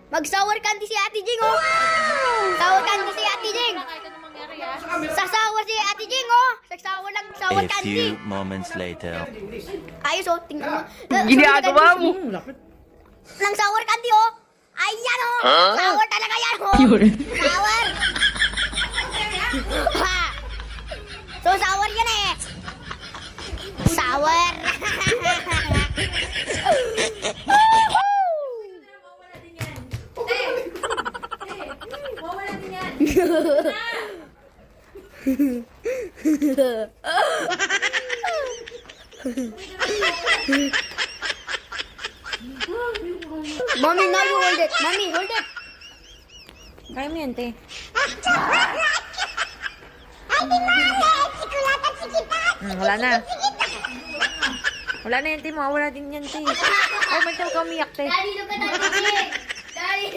Mag-sour candy si Ate Jing, oh. Sour candy si Ate Jing. Sasawa si Ate Jing, oh. Sasawa lang sour A candy. few moments later. Ayos, oh. Tingnan mo. Ginagawa mo. Lang sour candy, oh. Ayan, oh. Sour talaga yan, oh. Sour. Ha. So, sour yan, eh. Sour. Mommy, now you hold it. Mommy, hold it. Kaya mo yan, te. Wala na. Wala na yan, te. Mawawala din yan, te. Ay, ba't ka umiyak, te? Daddy, look at Daddy. Daddy.